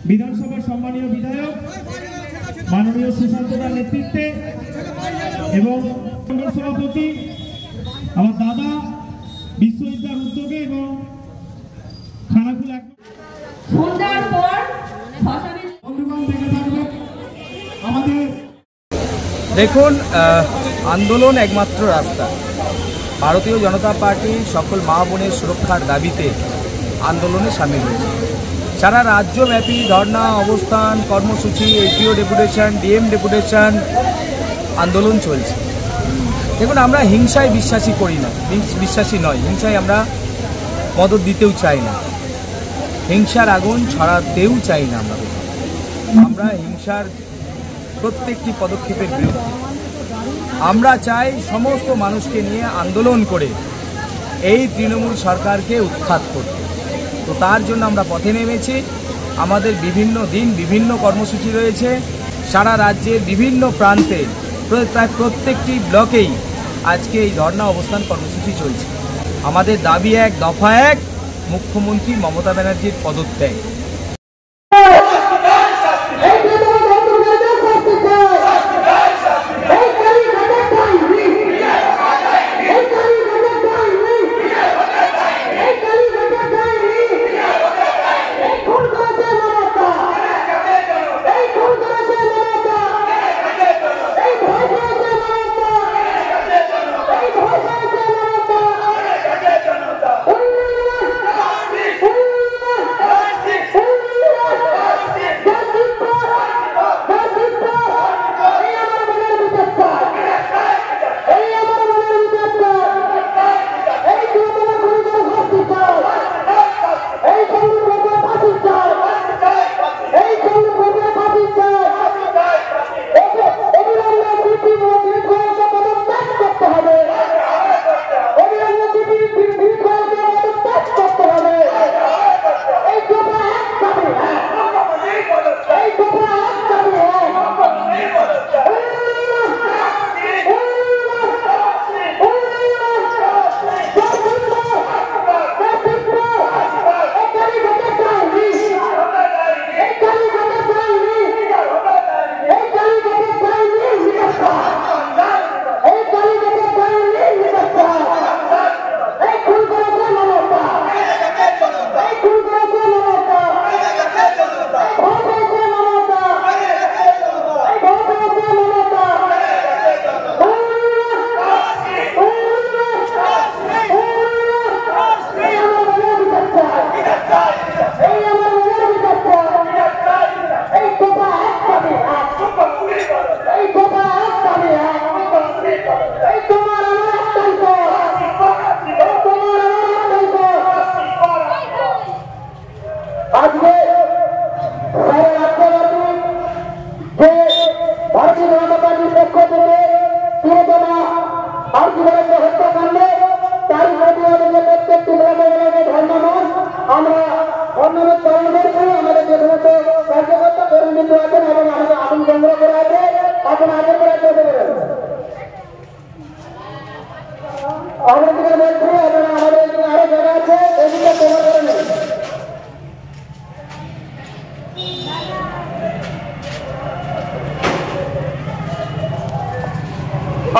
বিধানসভার সম্মানীয় বিধায়ক মাননীয় সুশান্ত দার নেতৃত্বে এবং সভাপতি আমার দাদা বিশ্ববিদ্যার উদ্যোগে এবং খানাকুল সন্ধ্যার পর আমাদের দেখুন, আন্দোলন একমাত্র রাস্তা। ভারতীয় জনতা পার্টি সকল মা বোনের সুরক্ষার দাবিতে আন্দোলনে সামিল হয়েছে। সারা রাজ্যব্যাপী ধর্না, অবস্থান, কর্মসূচি, এসডিও ডেপুটেশন, ডিএম ডেপুটেশন, আন্দোলন চলছে। দেখুন, আমরা হিংসায় বিশ্বাসী নয়। হিংসায় আমরা মদত দিতেও চাই না, হিংসার আগুন ছড়াতেও চাই না। আমরা হিংসার প্রত্যেকটি পদক্ষেপের বিরুদ্ধে। আমরা চাই সমস্ত মানুষকে নিয়ে আন্দোলন করে এই তৃণমূল সরকারকে উৎখাত করতে। তো তার জন্য আমরা পথে নেমেছি। আমাদের বিভিন্ন দিন বিভিন্ন কর্মসূচি রয়েছে। সারা রাজ্যের বিভিন্ন প্রান্তে প্রায় প্রত্যেকটি ব্লকেই আজকে এই ধর্না অবস্থান কর্মসূচি চলছে। আমাদের দাবি এক, দফা এক, মুখ্যমন্ত্রী মমতা ব্যানার্জির পদত্যাগ।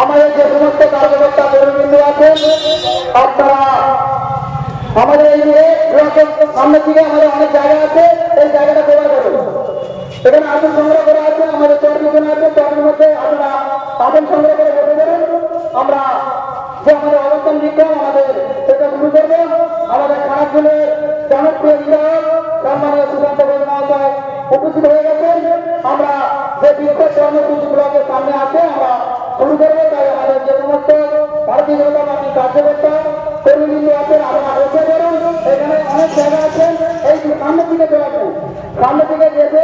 আমাদের যে সমস্ত কার্যকর্তা কর্মীবৃন্দ আছেন, আপনারা আমাদের এই সামনের দিকে আমাদের অনেক জায়গা আছে, এই জায়গাটা কভার করবেন। এখানে আসন সংগ্রহ করা আছে, আমাদের চর্বিজন আছে, চর্বির মধ্যে আপনারা আসন সংগ্রহ করে বসে দেবেন। আমরা যে আমাদের অবস্থান বিক্ষোভ আমাদের সেটা শুরু করবো। আমাদের খানাকুলের জনপ্রিয় বিধায়ক সম্মানীয় সুশান্ত ঘোষ মহাশয় উপস্থিত হয়ে গেছেন। আমরা যে বিক্ষোভ কর্মসূচি ব্লকের সামনে আছে আমরা শুরু করবো। তাই আমাদের যে সমস্ত ভারতীয় জনতা পার্টির কার্যকর্তা কর্মীবৃন্দ আছেন আপনারা বসে করুন। এখানে অনেক জায়গা আছেন, এই সামনের দিকে চলে আসুন। সামনের দিকে যেতে